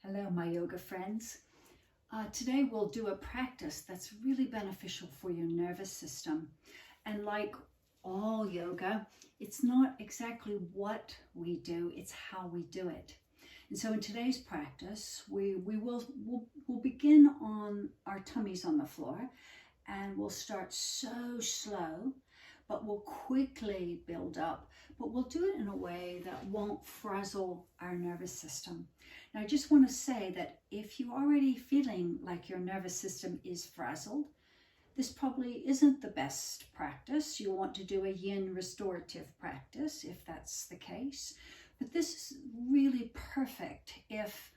Hello, my yoga friends. Today we'll do a practice that's really beneficial for your nervous system. And like all yoga, it's not exactly what we do, it's how we do it. And so in today's practice, we'll begin on our tummies on the floor, and we'll start so slow, but we'll quickly build up, but we'll do it in a way that won't frazzle our nervous system. Now, I just want to say that if you're already feeling like your nervous system is frazzled, this probably isn't the best practice. You want to do a yin restorative practice if that's the case. But this is really perfect if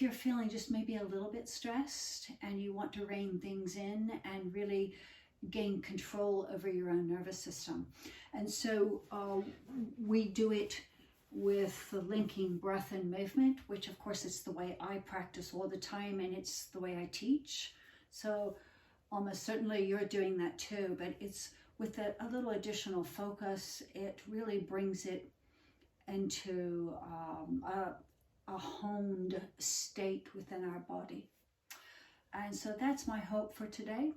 you're feeling just maybe a little bit stressed and you want to rein things in and really gain control over your own nervous system. And so we do it with the linking breath and movement, which of course is the way I practice all the time, and it's the way I teach. So almost certainly you're doing that too, but it's with a little additional focus. It really brings it into a honed state within our body. And so that's my hope for today.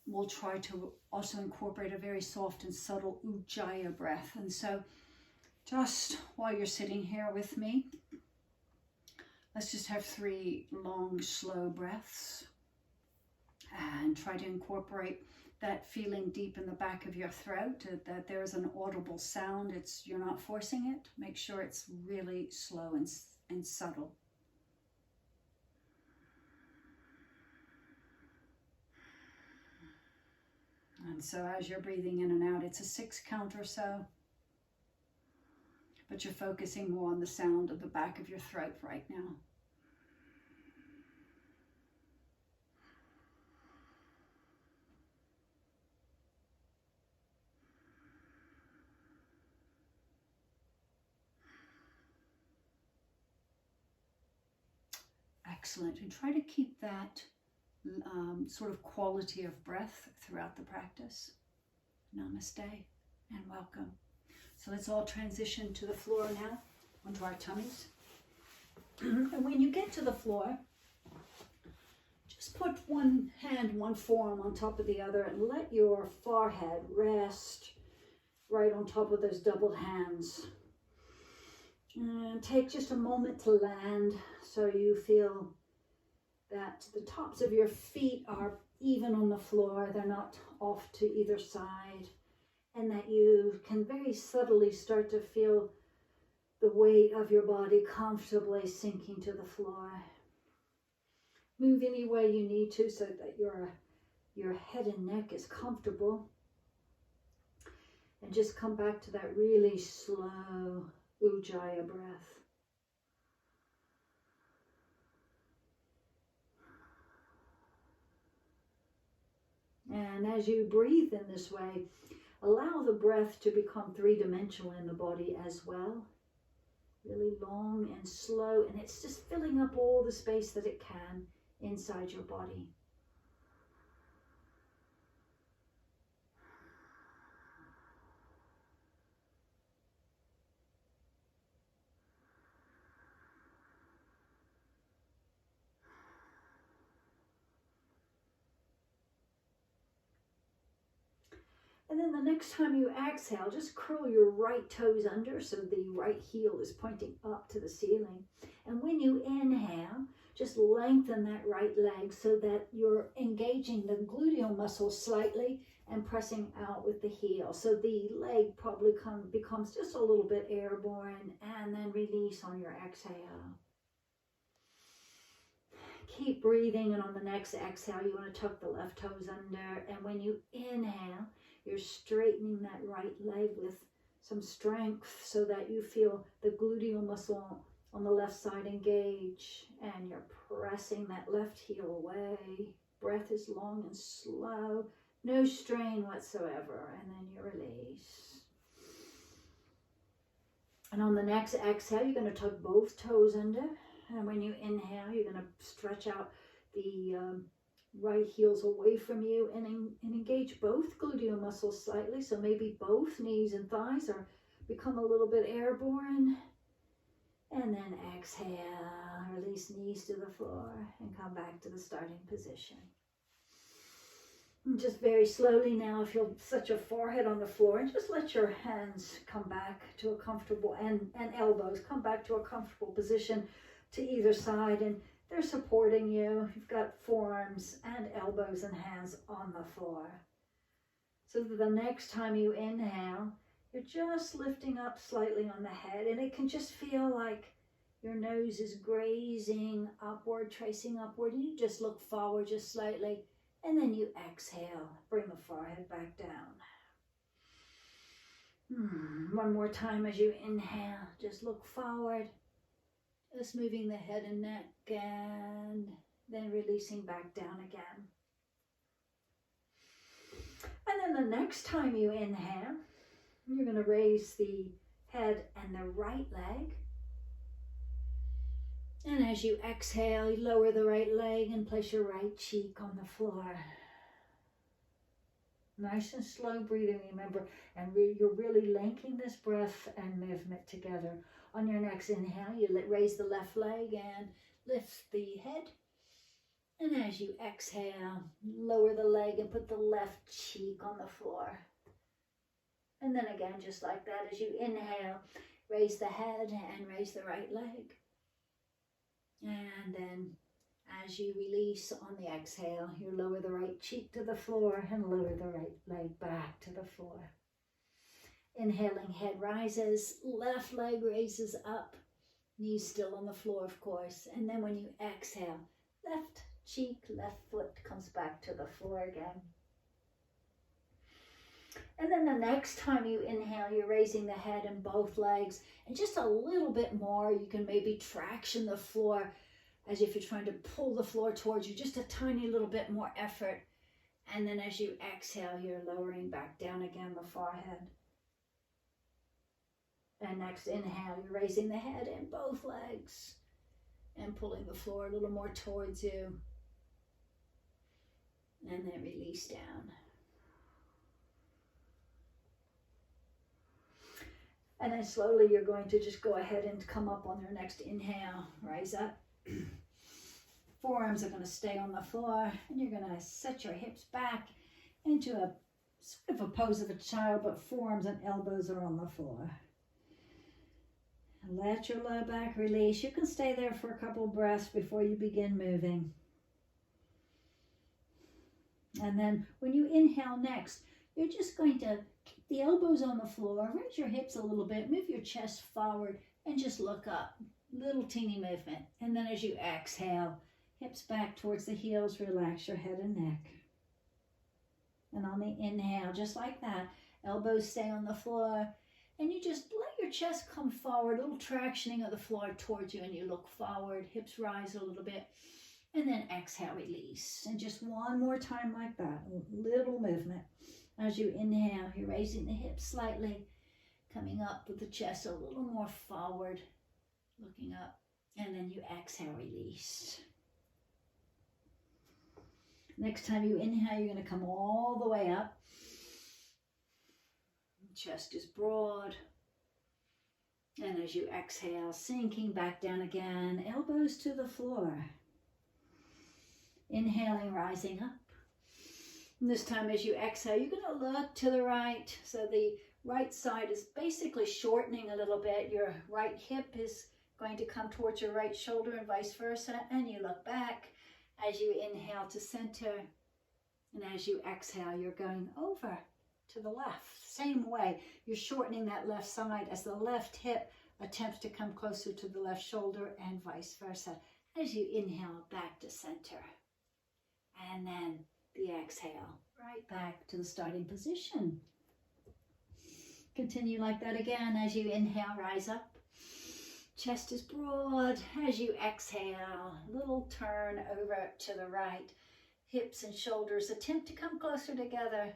We'll try to also incorporate a very soft and subtle ujjayi breath. And so just while you're sitting here with me, let's just have 3 long, slow breaths and try to incorporate that feeling deep in the back of your throat, that there is an audible sound. You're not forcing it. Make sure it's really slow and subtle. And so as you're breathing in and out, it's a 6 count or so, but you're focusing more on the sound of the back of your throat right now. Excellent. And try to keep that sort of quality of breath throughout the practice. Namaste and welcome. So let's all transition to the floor now, onto our tummies. And when you get to the floor, just put one hand, one forearm on top of the other, and let your forehead rest right on top of those doubled hands. And take just a moment to land so you feel that the tops of your feet are even on the floor. They're not off to either side. And that you can very subtly start to feel the weight of your body comfortably sinking to the floor. Move any way you need to so that your head and neck is comfortable. And just come back to that really slow ujjayi breath. And as you breathe in this way, allow the breath to become 3-dimensional in the body as well. Really long and slow, and it's just filling up all the space that it can inside your body. And then the next time you exhale, just curl your right toes under so the right heel is pointing up to the ceiling. And when you inhale, just lengthen that right leg so that you're engaging the gluteal muscle slightly and pressing out with the heel. So the leg probably becomes just a little bit airborne, and then release on your exhale. Keep breathing, and on the next exhale, you want to tuck the left toes under. And when you inhale, you're straightening that right leg with some strength so that you feel the gluteal muscle on the left side engage, and you're pressing that left heel away. Breath is long and slow, no strain whatsoever, and then you release. And on the next exhale, you're going to tuck both toes under, and when you inhale, you're going to stretch out the right heels away from you and engage both gluteal muscles slightly. So maybe both knees and thighs become a little bit airborne. And And then exhale, release knees to the floor and come back to the starting position. And just very slowly now, if you'll set your forehead on the floor and just let your hands come back to a comfortable, and elbows come back to a comfortable position to either side, and they're supporting you. You've got forearms and elbows and hands on the floor. So that the next time you inhale, you're just lifting up slightly on the head, and it can just feel like your nose is grazing upward, tracing upward, and you just look forward just slightly, and then you exhale, bring the forehead back down. One more time as you inhale, just look forward, just moving the head and neck, and then releasing back down again. And then the next time you inhale, you're going to raise the head and the right leg. And as you exhale, you lower the right leg and place your right cheek on the floor. Nice and slow breathing, remember, and you're really linking this breath and movement together. On your next inhale, you raise the left leg and lift the head. And as you exhale, lower the leg and put the left cheek on the floor. And then again, just like that, as you inhale, raise the head and raise the right leg. And then as you release on the exhale, you lower the right cheek to the floor and lower the right leg back to the floor. Inhaling, head rises, left leg raises up, knees still on the floor, of course. And then when you exhale, left cheek, left foot comes back to the floor again. And then the next time you inhale, you're raising the head and both legs, and just a little bit more. You can maybe traction the floor as if you're trying to pull the floor towards you, just a tiny little bit more effort. And then as you exhale, you're lowering back down again the forehead. And next inhale, you're raising the head and both legs and pulling the floor a little more towards you. And then release down. And then slowly you're going to just go ahead and come up on your next inhale. Rise up. Forearms are going to stay on the floor, and you're going to set your hips back into a sort of a pose of a child, but forearms and elbows are on the floor. And let your low back release. You can stay there for a couple breaths before you begin moving. And then when you inhale next, you're just going to keep the elbows on the floor, raise your hips a little bit, move your chest forward, and just look up. Little teeny movement. And then as you exhale, hips back towards the heels, relax your head and neck. And on the inhale, just like that, elbows stay on the floor, and you just let your chest come forward, a little tractioning of the floor towards you, and you look forward, hips rise a little bit, and then exhale, release. And just one more time like that, a little movement. As you inhale, you're raising the hips slightly, coming up with the chest a little more forward, looking up, and then you exhale, release. Next time you inhale, you're going to come all the way up. Chest is broad. And as you exhale, sinking back down again, elbows to the floor. Inhaling, rising up. And this time as you exhale, you're going to look to the right. So the right side is basically shortening a little bit. Your right hip is going to come towards your right shoulder and vice versa. And you look back as you inhale to center. And as you exhale, you're going over to the left. Same way, you're shortening that left side as the left hip attempts to come closer to the left shoulder and vice versa. As you inhale, back to center. And then the exhale, right back to the starting position. Continue like that again. As you inhale, rise up. Chest is broad. As you exhale, little turn over to the right. Hips and shoulders attempt to come closer together.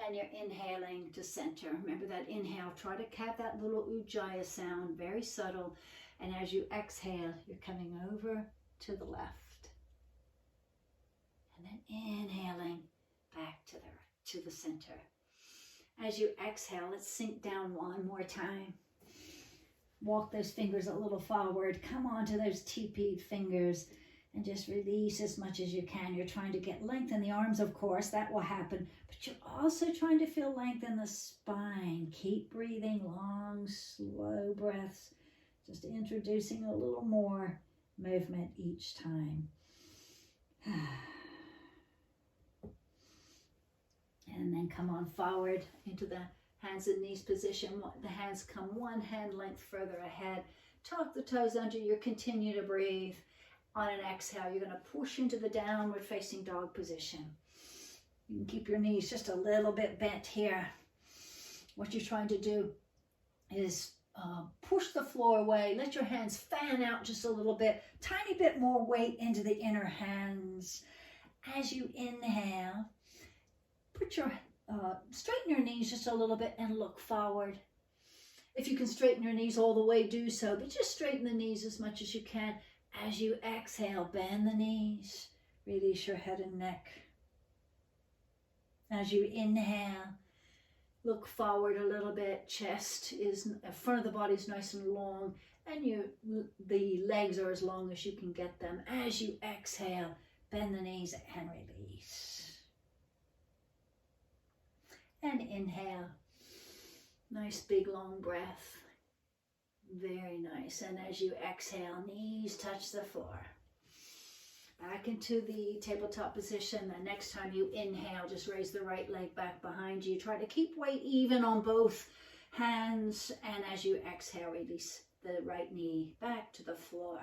And you're inhaling to center. Remember that inhale. Try to have that little ujjayi sound, very subtle. And as you exhale, you're coming over to the left. And then inhaling back to the center. As you exhale, let's sink down one more time. Walk those fingers a little forward. Come onto those TP fingers and just release as much as you can. You're trying to get length in the arms, of course, that will happen, but you're also trying to feel length in the spine. Keep breathing long, slow breaths, just introducing a little more movement each time. And then come on forward into the hands and knees position. The hands come one hand length further ahead. Tuck the toes under you. Continue to breathe. On an exhale, you're going to push into the downward facing dog position. You can keep your knees just a little bit bent here. What you're trying to do is push the floor away. Let your hands fan out just a little bit. Tiny bit more weight into the inner hands. As you inhale, straighten your knees just a little bit and look forward. If you can straighten your knees all the way, do so, but just straighten the knees as much as you can. As you exhale, bend the knees, release your head and neck. As you inhale, look forward a little bit. Chest is, front of the body is nice and long, and the legs are as long as you can get them. As you exhale, bend the knees and release. And inhale, nice big long breath. Very nice. And as you exhale, knees touch the floor. Back into the tabletop position. The next time you inhale, just raise the right leg back behind you. Try to keep weight even on both hands. And as you exhale, release the right knee back to the floor.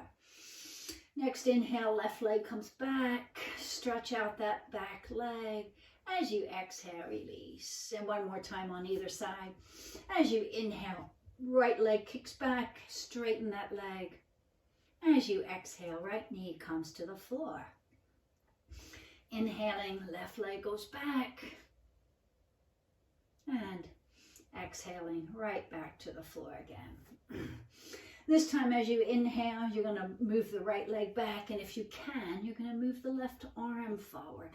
Next inhale, left leg comes back. Stretch out that back leg. As you exhale, release. And one more time on either side. As you inhale, right leg kicks back, straighten that leg. As you exhale, right knee comes to the floor. Inhaling, left leg goes back. And exhaling, right back to the floor again. This time as you inhale, you're going to move the right leg back, and if you can, you're going to move the left arm forward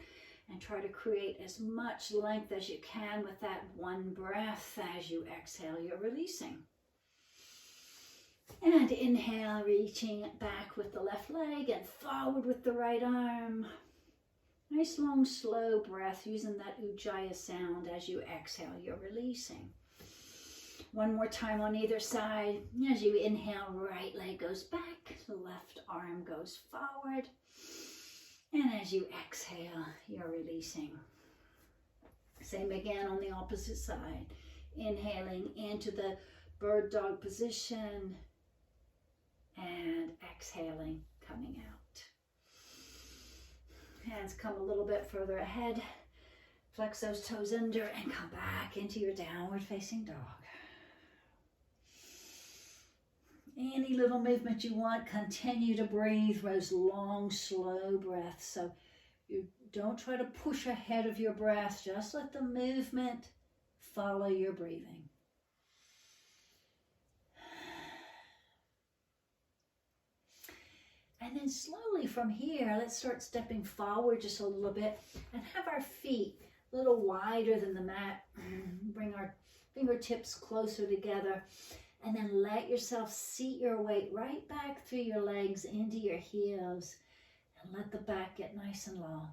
and try to create as much length as you can with that one breath. As you exhale, you're releasing. And inhale, reaching back with the left leg and forward with the right arm. Nice long slow breath using that ujjayi sound. As you exhale, you're releasing. One more time on either side. As you inhale, right leg goes back, the left arm goes forward. And as you exhale, you're releasing. Same again on the opposite side. Inhaling into the bird dog position and exhaling, coming out. Hands come a little bit further ahead. Flex those toes under and come back into your downward facing dog. Any little movement you want, continue to breathe those long, slow breaths. So you don't try to push ahead of your breath. Just let the movement follow your breathing. And then slowly from here, let's start stepping forward just a little bit and have our feet a little wider than the mat. Bring our fingertips closer together. And then let yourself seat your weight right back through your legs into your heels. And let the back get nice and long.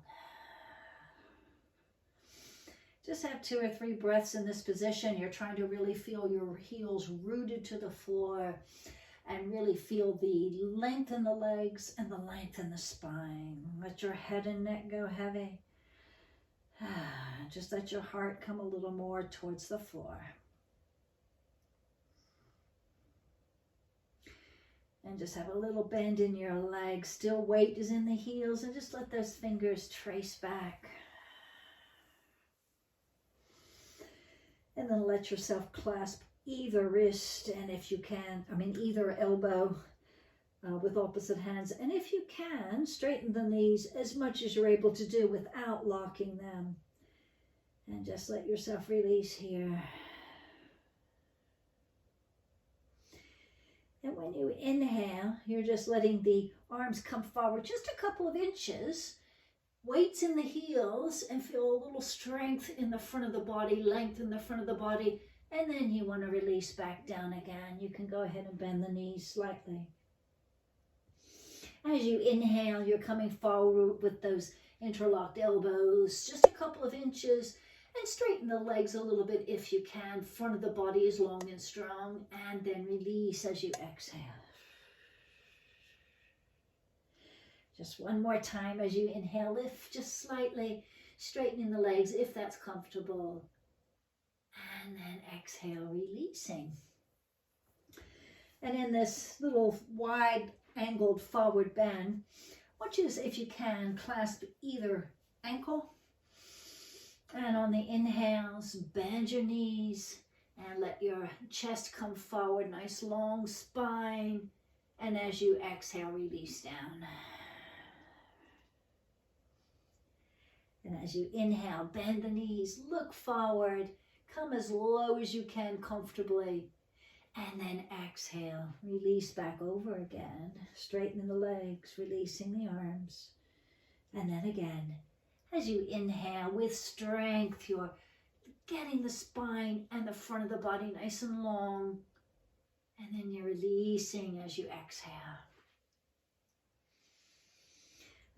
Just have 2 or 3 breaths in this position. You're trying to really feel your heels rooted to the floor. And really feel the length in the legs and the length in the spine. Let your head and neck go heavy. Just let your heart come a little more towards the floor. And just have a little bend in your legs. Still weight is in the heels, and just let those fingers trace back. And then let yourself clasp either wrist, and if you can, either elbow with opposite hands. And if you can, straighten the knees as much as you're able to do without locking them. And just let yourself release here. And when you inhale, you're just letting the arms come forward just a couple of inches. Weights in the heels, and feel a little strength in the front of the body, length in the front of the body. And then you want to release back down again. You can go ahead and bend the knees slightly. As you inhale, you're coming forward with those interlocked elbows, just a couple of inches, and straighten the legs a little bit if you can. Front of the body is long and strong, and then release as you exhale. Just one more time as you inhale, lift just slightly, straightening the legs if that's comfortable. And then exhale, releasing. And in this little wide angled forward bend, I want you to, if you can, clasp either ankle. And on the inhales, bend your knees and let your chest come forward, nice long spine. And as you exhale, release down. And as you inhale, bend the knees, look forward, come as low as you can comfortably. And then exhale, release back over again, straightening the legs, releasing the arms. And then again, as you inhale with strength, you're getting the spine and the front of the body nice and long. And then you're releasing as you exhale.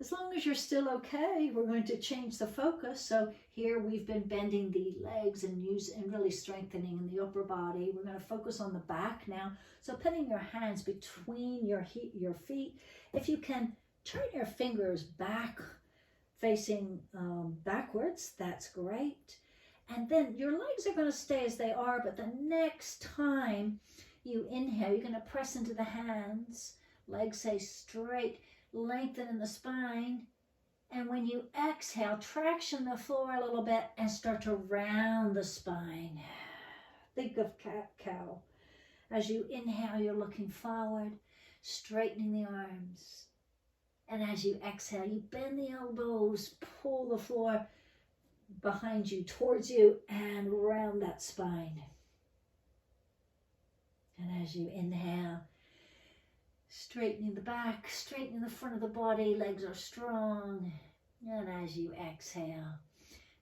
As long as you're still okay, we're going to change the focus. So here we've been bending the legs and really strengthening in the upper body. We're going to focus on the back now. So putting your hands between your feet. If you can turn your fingers back, facing backwards, that's great. And then your legs are going to stay as they are, but the next time you inhale, you're going to press into the hands. Legs stay straight. Lengthen in the spine, and when you exhale, traction the floor a little bit and start to round the spine. Think of cat-cow. As you inhale, you're looking forward, straightening the arms. And as you exhale, you bend the elbows, pull the floor behind you, towards you, and round that spine. And as you inhale, straightening the back, straightening the front of the body, legs are strong. And as you exhale,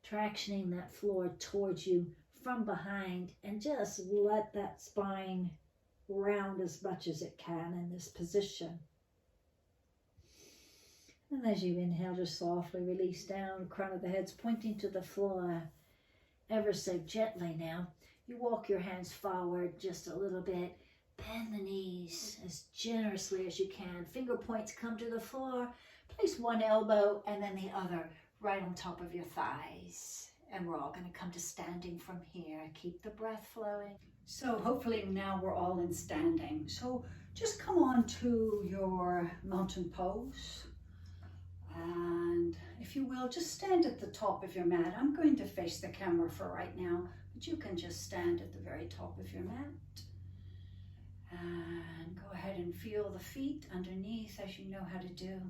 tractioning that floor towards you from behind, and just let that spine round as much as it can in this position. And as you inhale, just softly release down, crown of the head's pointing to the floor, ever so gently now. You walk your hands forward just a little bit. Bend the knees as generously as you can. Finger points come to the floor. Place one elbow and then the other right on top of your thighs. And we're all going to come to standing from here. Keep the breath flowing. So hopefully now we're all in standing. So just come on to your mountain pose. And if you will, just stand at the top of your mat. I'm going to face the camera for right now, but you can just stand at the very top of your mat. And go ahead and feel the feet underneath as you know how to do.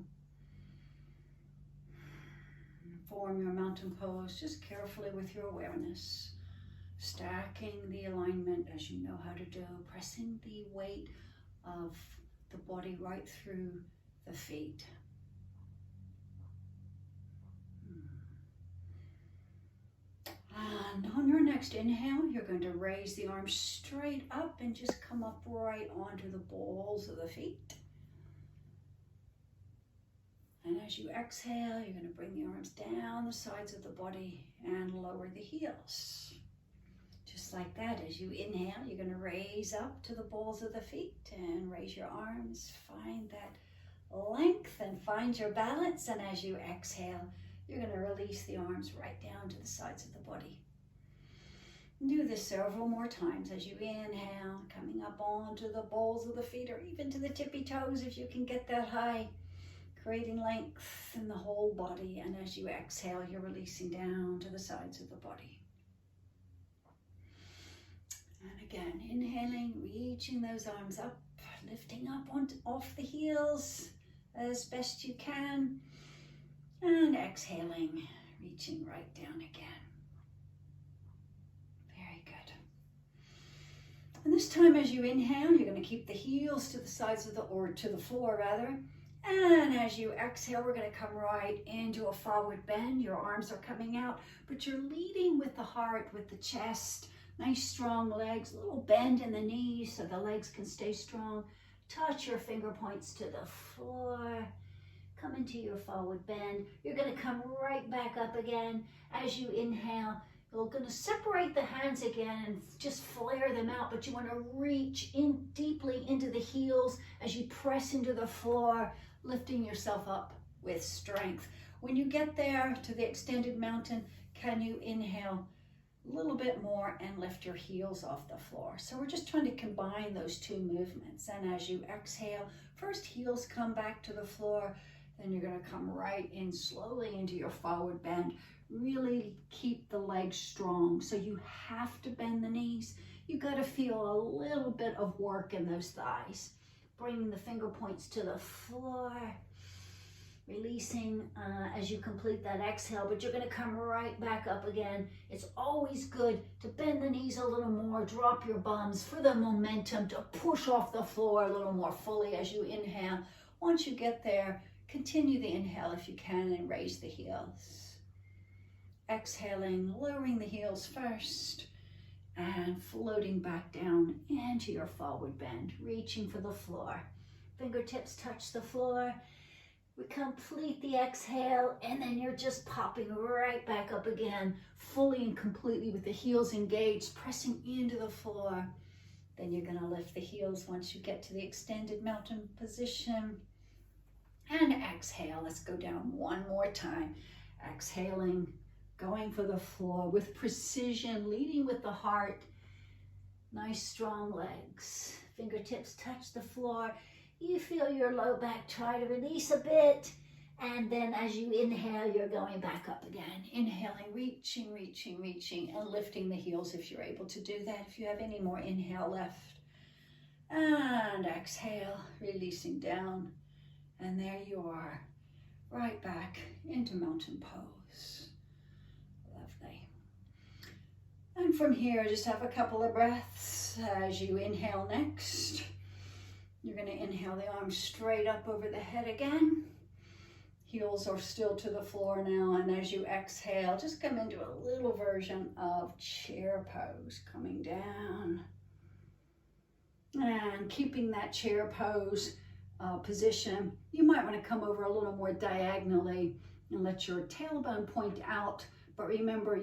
Form your mountain pose just carefully with your awareness. Stacking the alignment as you know how to do. Pressing the weight of the body right through the feet. And on your next inhale, you're going to raise the arms straight up and just come up right onto the balls of the feet. And as you exhale, you're going to bring the arms down the sides of the body and lower the heels. Just like that, as you inhale, you're going to raise up to the balls of the feet and raise your arms. Find that length and find your balance. And as you exhale, you're going to release the arms right down to the sides of the body. Do this several more times as you inhale, coming up onto the balls of the feet or even to the tippy toes if you can get that high, creating length in the whole body. And as you exhale, you're releasing down to the sides of the body. And again, inhaling, reaching those arms up, lifting up off the heels as best you can. And exhaling, reaching right down again. Very good. And this time as you inhale, you're going to keep the heels to the sides of or to the floor rather. And as you exhale, we're going to come right into a forward bend. Your arms are coming out, but you're leading with the heart, with the chest, Nice strong legs, a little bend in the knees so the legs can stay strong. Touch your finger points to the floor. Come into your forward bend. You're going to come right back up again. As you inhale, you're going to separate the hands again and just flare them out, but you want to reach in deeply into the heels as you press into the floor, lifting yourself up with strength. When you get there to the extended mountain, can you inhale a little bit more and lift your heels off the floor? So we're just trying to combine those two movements. And as you exhale, first heels come back to the floor, then you're going to come right in slowly into your forward bend. Really keep the legs strong. So you have to bend the knees. You got to feel a little bit of work in those thighs. Bringing the finger points to the floor. Releasing as you complete that exhale, but you're going to come right back up again. It's always good to bend the knees a little more, drop your bums for the momentum to push off the floor a little more fully as you inhale. Once you get there, continue the inhale if you can and raise the heels. Exhaling, lowering the heels first and floating back down into your forward bend, reaching for the floor. Fingertips touch the floor. We complete the exhale, and then you're just popping right back up again, fully and completely with the heels engaged, pressing into the floor. Then you're going to lift the heels once you get to the extended mountain position. And exhale. Let's go down one more time. Exhaling, going for the floor with precision, leading with the heart. Nice strong legs. Fingertips touch the floor. You feel your low back try to release a bit, and then as you inhale, you're going back up again. Inhaling, reaching, reaching, reaching, and lifting the heels if you're able to do that, if you have any more inhale left. And exhale, releasing down, and there you are, right back into mountain pose. Lovely. And from here, just have a couple of breaths as you inhale next. You're going to inhale the arms straight up over the head again. Heels are still to the floor now. And as you exhale, just come into a little version of chair pose, coming down. And keeping that chair pose position, you might want to come over a little more diagonally and let your tailbone point out. But remember,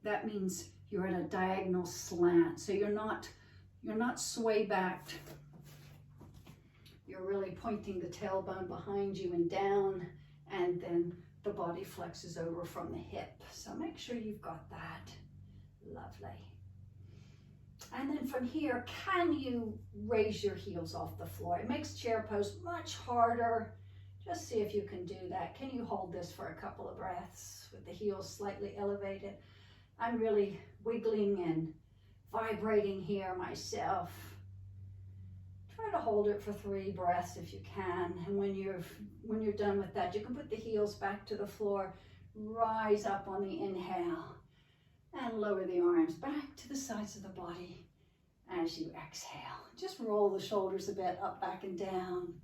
that means you're at a diagonal slant. So you're not sway backed. You're really pointing the tailbone behind you and down, and then the body flexes over from the hip. So make sure you've got that. Lovely. And then from here, can you raise your heels off the floor? It makes chair pose much harder. Just see if you can do that. Can you hold this for a couple of breaths with the heels slightly elevated? I'm really wiggling and vibrating here myself. Try to hold it for 3 breaths if you can. And when you're done with that, you can put the heels back to the floor, rise up on the inhale, and lower the arms back to the sides of the body as you exhale. Just roll the shoulders a bit up, back, and down.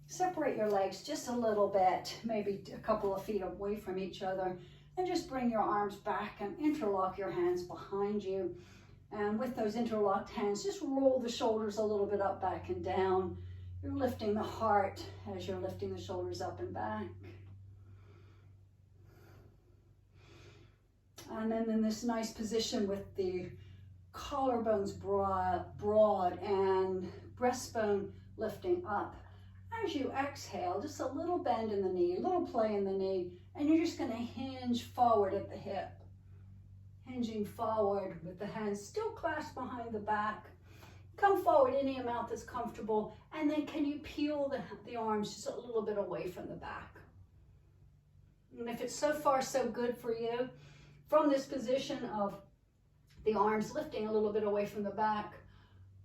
Separate your legs just a little bit, maybe a couple of feet away from each other, and just bring your arms back and interlock your hands behind you. And with those interlocked hands, just roll the shoulders a little bit up, back, and down. You're lifting the heart as you're lifting the shoulders up and back. And then in this nice position with the collarbones broad and breastbone lifting up. As you exhale, just a little bend in the knee, a little play in the knee, and you're just going to hinge forward at the hip. Hinging forward with the hands still clasped behind the back. Come forward any amount that's comfortable, and then can you peel the arms just a little bit away from the back? And if it's so far so good for you, from this position of the arms lifting a little bit away from the back,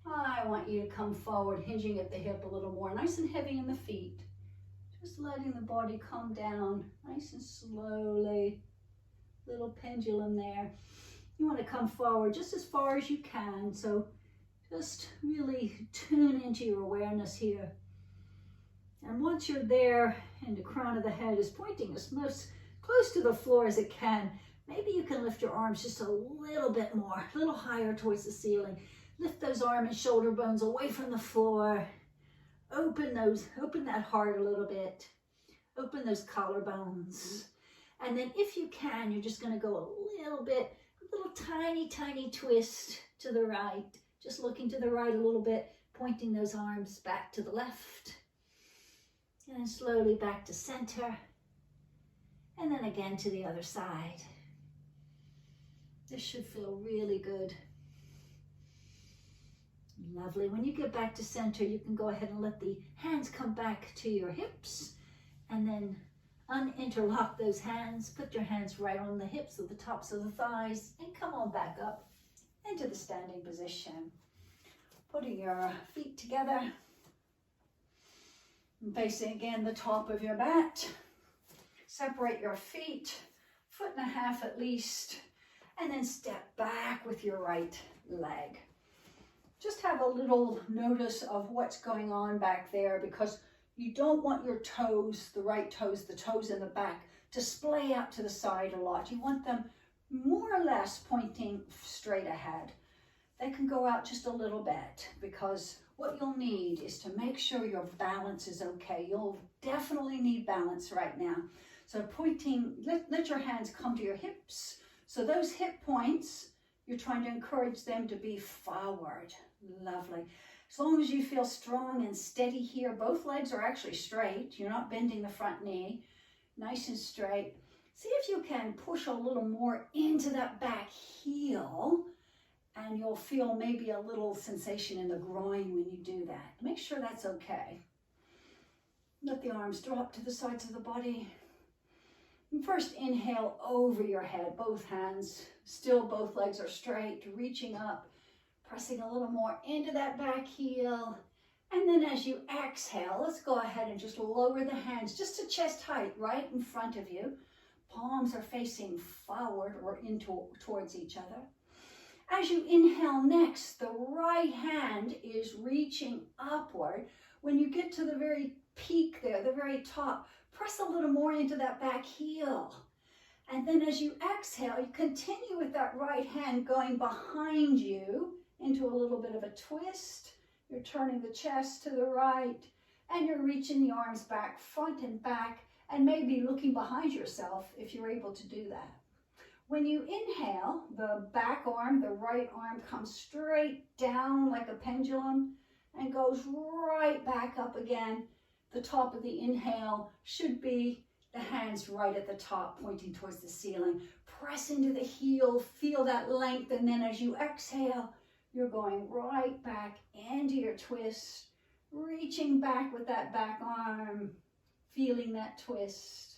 I want you to come forward, hinging at the hip a little more, nice and heavy in the feet. Just letting the body come down nice and slowly. Little pendulum there. You want to come forward just as far as you can. So just really tune into your awareness here. And once you're there and the crown of the head is pointing as most close to the floor as it can, Maybe you can lift your arms just a little bit more, a little higher towards the ceiling. Lift those arm and shoulder bones away from the floor. Open that heart a little bit. Open those collarbones. And then if you can, you're just going to go a little tiny, tiny twist to the right. Just looking to the right a little bit, pointing those arms back to the left. And then slowly back to center. And then again to the other side. This should feel really good. Lovely. When you get back to center, you can go ahead and let the hands come back to your hips and then uninterlock those hands. Put your hands right on the hips or the tops of the thighs and come on back up into the standing position. Putting your feet together and facing again the top of your mat. Separate your feet, 1.5 feet at least, and then step back with your right leg. Just have a little notice of what's going on back there, because you don't want your toes, the right toes, the toes in the back, to splay out to the side a lot. You want them more or less pointing straight ahead. They can go out just a little bit, because what you'll need is to make sure your balance is okay. You'll definitely need balance right now. So pointing, let your hands come to your hips. So those hip points, you're trying to encourage them to be forward. Lovely. As long as you feel strong and steady here, both legs are actually straight. You're not bending the front knee. Nice and straight. See if you can push a little more into that back heel, and you'll feel maybe a little sensation in the groin when you do that. Make sure that's okay. Let the arms drop to the sides of the body. And first, inhale over your head, both hands, still both legs are straight, reaching up, pressing a little more into that back heel. And then as you exhale, let's go ahead and just lower the hands just to chest height, right in front of you. Palms are facing forward or towards each other. As you inhale next, the right hand is reaching upward. When you get to the very peak there, the very top, press a little more into that back heel. And then as you exhale, you continue with that right hand going behind you into a little bit of a twist. You're turning the chest to the right, and you're reaching the arms back, front and back, and maybe looking behind yourself if you're able to do that. When you inhale, the back arm, the right arm, comes straight down like a pendulum and goes right back up again. The top of the inhale should be the hands right at the top, pointing towards the ceiling. Press into the heel, feel that length, and then as you exhale, you're going right back into your twist, reaching back with that back arm, feeling that twist.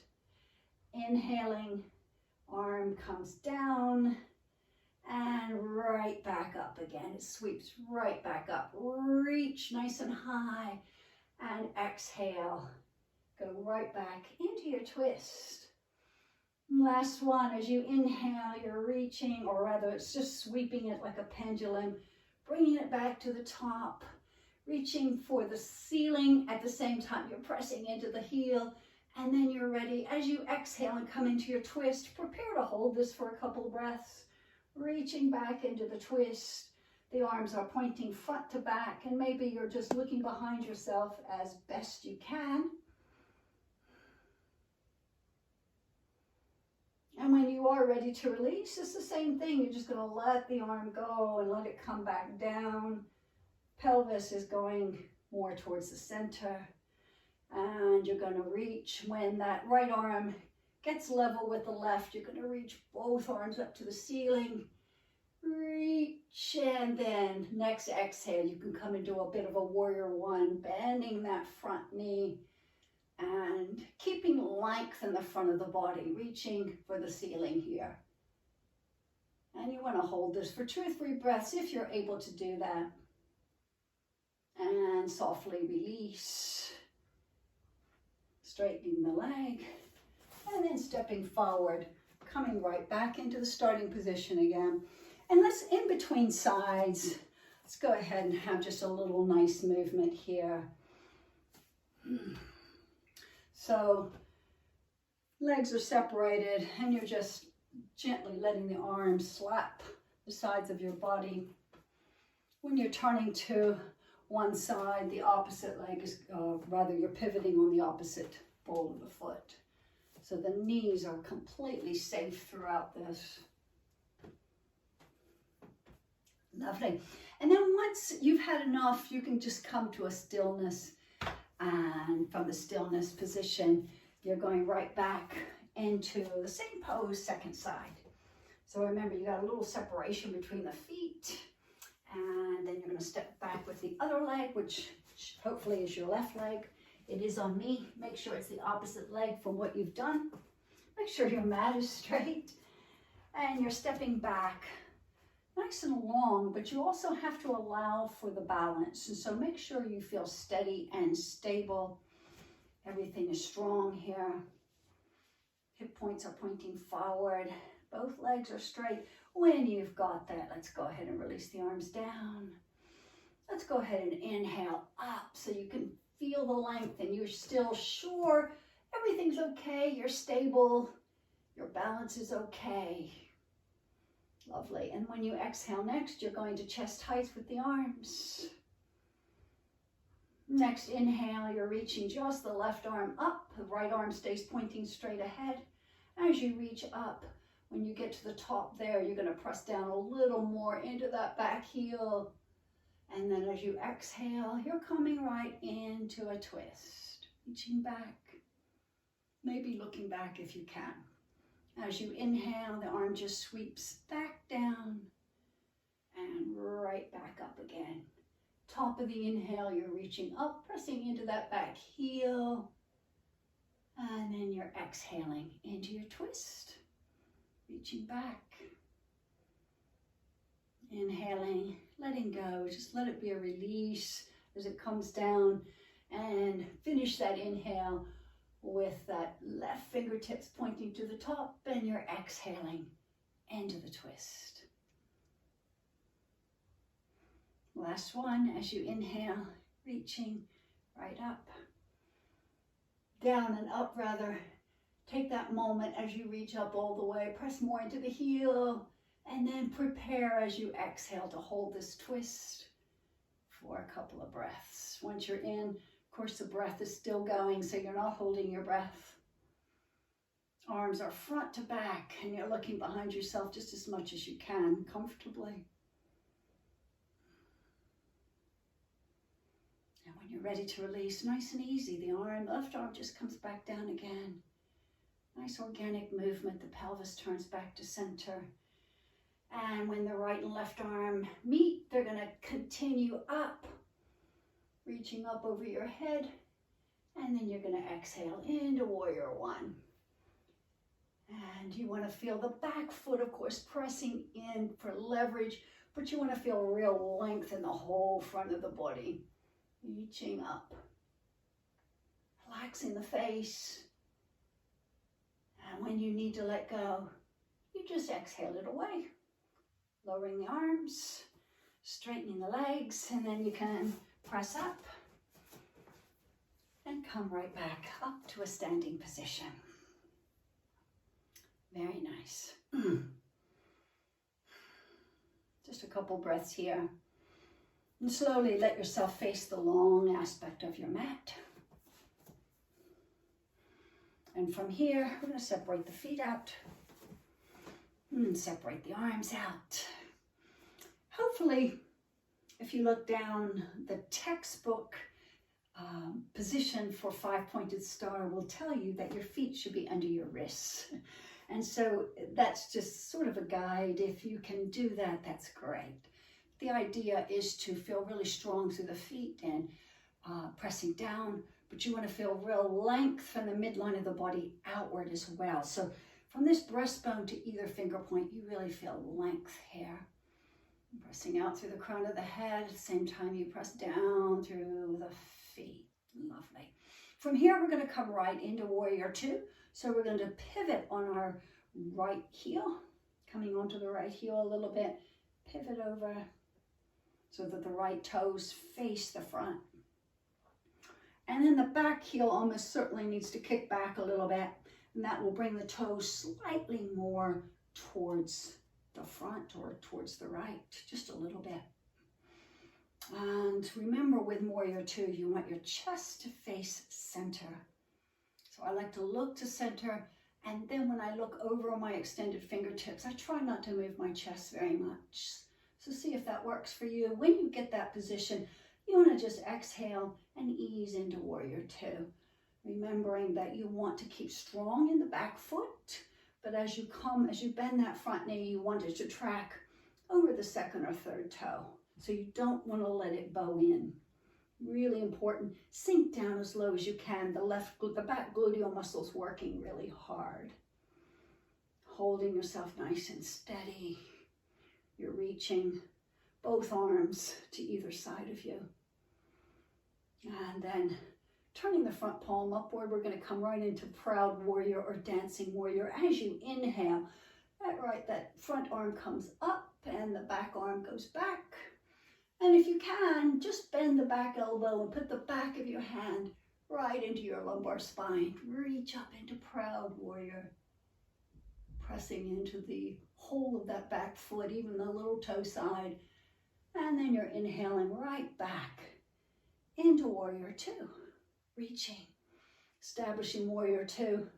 Inhaling, arm comes down and right back up again. It sweeps right back up. Reach nice and high and exhale. Go right back into your twist. Last one, as you inhale, you're reaching, or rather it's just sweeping it like a pendulum, bringing it back to the top, reaching for the ceiling. At the same time, you're pressing into the heel, and then you're ready. As you exhale and come into your twist, prepare to hold this for a couple of breaths, reaching back into the twist. The arms are pointing front to back, and maybe you're just looking behind yourself as best you can. And when you are ready to release, it's the same thing. You're just going to let the arm go and let it come back down. Pelvis is going more towards the center. And you're going to reach. When that right arm gets level with the left, you're going to reach both arms up to the ceiling. Reach, and then next exhale, you can come into a bit of a warrior one, bending that front knee and keeping length in the front of the body, reaching for the ceiling here. And you want to hold this for 2 or 3 breaths if you're able to do that. And softly release, straightening the leg, and then stepping forward, coming right back into the starting position again. And let's, in between sides, let's go ahead and have just a little nice movement here. So legs are separated and you're just gently letting the arms slap the sides of your body. When you're turning to one side, the opposite leg is, rather you're pivoting on the opposite ball of the foot. So the knees are completely safe throughout this. Lovely. And then once you've had enough, you can just come to a stillness. And from the stillness position, you're going right back into the same pose, second side. So remember, you got a little separation between the feet. And then you're going to step back with the other leg, which hopefully is your left leg. It is on me. Make sure it's the opposite leg from what you've done. Make sure your mat is straight. And you're stepping back nice and long, but you also have to allow for the balance. And so make sure you feel steady and stable. Everything is strong here. Hip points are pointing forward. Both legs are straight. When you've got that, let's go ahead and release the arms down. Let's go ahead and inhale up so you can feel the length and you're still sure everything's okay, you're stable, your balance is okay. Lovely. And when you exhale next, you're going to chest height with the arms. Next inhale, you're reaching just the left arm up. The right arm stays pointing straight ahead. As you reach up, when you get to the top there, you're going to press down a little more into that back heel. And then as you exhale, you're coming right into a twist. Reaching back, maybe looking back if you can. As you inhale, the arm just sweeps back down and right back up again. Top of the inhale, you're reaching up, pressing into that back heel. And then you're exhaling into your twist. Reaching back. Inhaling, letting go. Just let it be a release as it comes down. And finish that inhale with that left fingertips pointing to the top, and you're exhaling into the twist. Last one, as you inhale, reaching right up, down and up rather. Take that moment as you reach up all the way, press more into the heel, and then prepare as you exhale to hold this twist for a couple of breaths. Once you're in, of course, the breath is still going, so you're not holding your breath. Arms are front to back, and you're looking behind yourself just as much as you can, comfortably. And when you're ready to release, nice and easy, the left arm just comes back down again. Nice organic movement, the pelvis turns back to center. And when the right and left arm meet, they're going to continue up, reaching up over your head, and then you're going to exhale into warrior one. And you want to feel the back foot, of course, pressing in for leverage, but you want to feel real length in the whole front of the body. Reaching up, relaxing the face. And when you need to let go, you just exhale it away. Lowering the arms, straightening the legs, and then you can press up and come right back up to a standing position. Very nice. Just a couple breaths here. And slowly let yourself face the long aspect of your mat. And from here, we're going to separate the feet out and separate the arms out. Hopefully, if you look down, the textbook position for five-pointed star will tell you that your feet should be under your wrists. And so that's just sort of a guide. If you can do that, that's great. The idea is to feel really strong through the feet and pressing down, but you want to feel real length from the midline of the body outward as well. So from this breastbone to either finger point, you really feel length here. Pressing out through the crown of the head, at the same time you press down through the feet. Lovely. From here, we're going to come right into warrior two. So we're going to pivot on our right heel, coming onto the right heel a little bit, pivot over so that the right toes face the front. And then the back heel almost certainly needs to kick back a little bit, and that will bring the toes slightly more towards the front or towards the right, just a little bit. And remember, with Warrior Two, you want your chest to face center. So I like to look to center, and then when I look over my extended fingertips, I try not to move my chest very much. So see if that works for you. When you get that position, you want to just exhale and ease into Warrior Two. Remembering that you want to keep strong in the back foot, but as you bend that front knee, you want it to track over the second or third toe. So you don't want to let it bow in. Really important. Sink down as low as you can. The back gluteal muscles working really hard. Holding yourself nice and steady. You're reaching both arms to either side of you. And then turning the front palm upward, we're going to come right into Proud Warrior or Dancing Warrior. As you inhale, that front arm comes up and the back arm goes back. And if you can, just bend the back elbow and put the back of your hand right into your lumbar spine. Reach up into Proud Warrior, pressing into the whole of that back foot, even the little toe side. And then you're inhaling right back into Warrior Two. Reaching, establishing Warrior Two.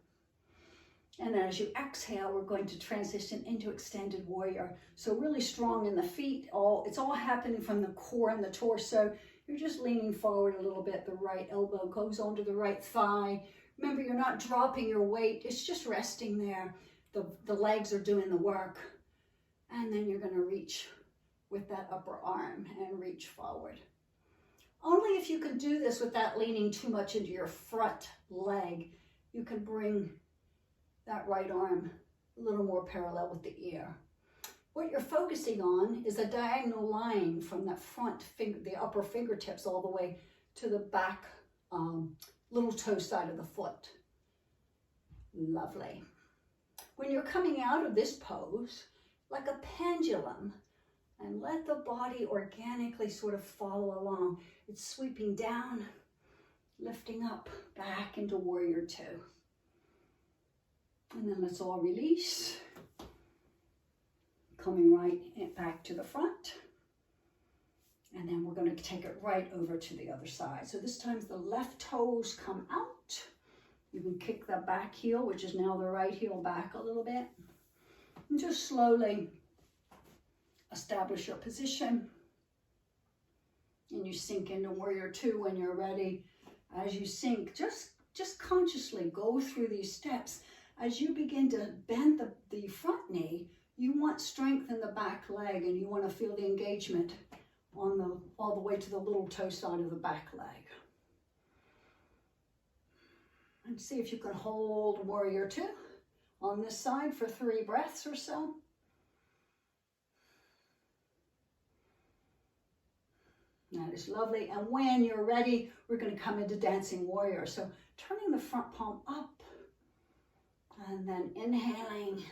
And then as you exhale, we're going to transition into Extended Warrior. So really strong in the feet. It's all happening from the core and the torso. You're just leaning forward a little bit. The right elbow goes onto the right thigh. Remember, you're not dropping your weight. It's just resting there. The legs are doing the work. And then you're going to reach with that upper arm and reach forward. Only if you can do this without leaning too much into your front leg, you can bring that right arm a little more parallel with the ear. What you're focusing on is a diagonal line from that front finger, the upper fingertips, all the way to the back little toe side of the foot. Lovely. When you're coming out of this pose, like a pendulum, and let the body organically sort of follow along. It's sweeping down, lifting up, back into Warrior Two. And then let's all release. Coming right back to the front. And then we're going to take it right over to the other side. So this time the left toes come out. You can kick the back heel, which is now the right heel, back a little bit. And just slowly establish your position. And you sink into Warrior Two when you're ready. As you sink, just consciously go through these steps. As you begin to bend the front knee, you want strength in the back leg, and you want to feel the engagement on all the way to the little toe side of the back leg. And see if you can hold Warrior Two on this side for 3 breaths or so. That is lovely. And when you're ready, we're going to come into Dancing Warrior. So turning the front palm up and then inhaling,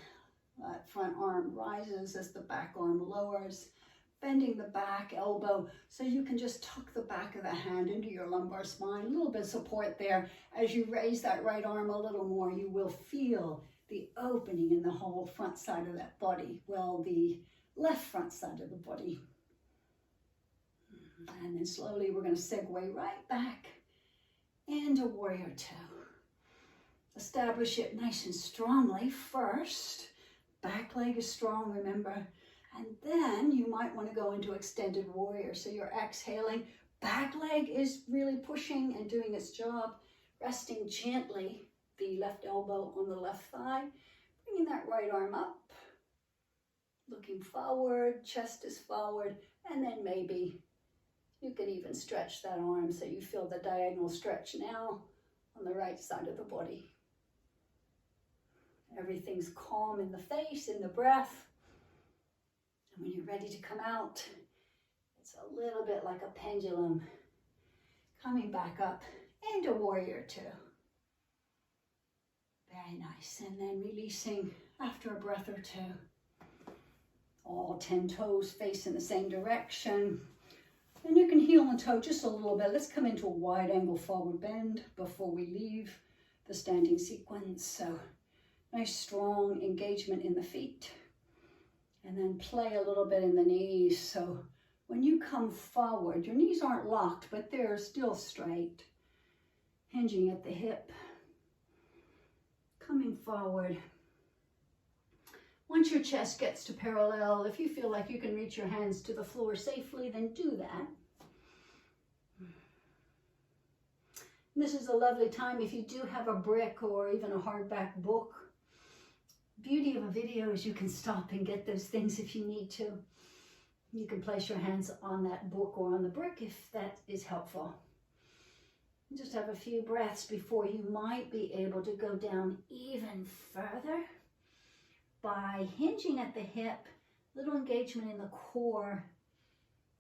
that front arm rises as the back arm lowers, bending the back elbow so you can just tuck the back of the hand into your lumbar spine. A little bit of support there. As you raise that right arm a little more, you will feel the opening in the whole front side of that body. Well, the left front side of the body. And then slowly we're going to segue right back into Warrior Two. Establish it nice and strongly first. Back leg is strong, remember. And then you might want to go into Extended Warrior. So you're exhaling. Back leg is really pushing and doing its job. Resting gently, the left elbow on the left thigh. Bringing that right arm up. Looking forward, chest is forward. And then maybe you can even stretch that arm so you feel the diagonal stretch now on the right side of the body. Everything's calm in the face, in the breath. And when you're ready to come out, it's a little bit like a pendulum. Coming back up into Warrior Two. Very nice. And then releasing after a breath or two. All 10 toes face in the same direction. And you can heel the toe just a little bit. Let's come into a wide angle forward bend before we leave the standing sequence. So Nice strong engagement in the feet. And then play a little bit in the knees. So when you come forward, your knees aren't locked, but they're still straight. Hinging at the hip. Coming forward. Once your chest gets to parallel, if you feel like you can reach your hands to the floor safely, then do that. This is a lovely time if you do have a brick or even a hardback book. Beauty of a video is you can stop and get those things if you need to. You can place your hands on that book or on the brick if that is helpful. Just have a few breaths before you might be able to go down even further by hinging at the hip, little engagement in the core,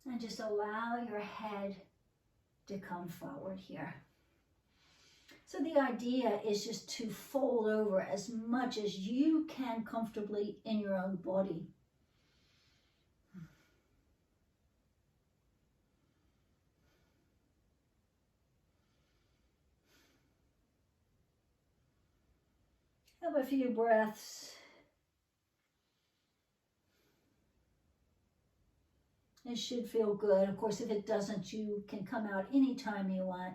and just allow your head to come forward here. So the idea is just to fold over as much as you can comfortably in your own body. Have a few breaths. It should feel good. Of course, if it doesn't, you can come out anytime you want.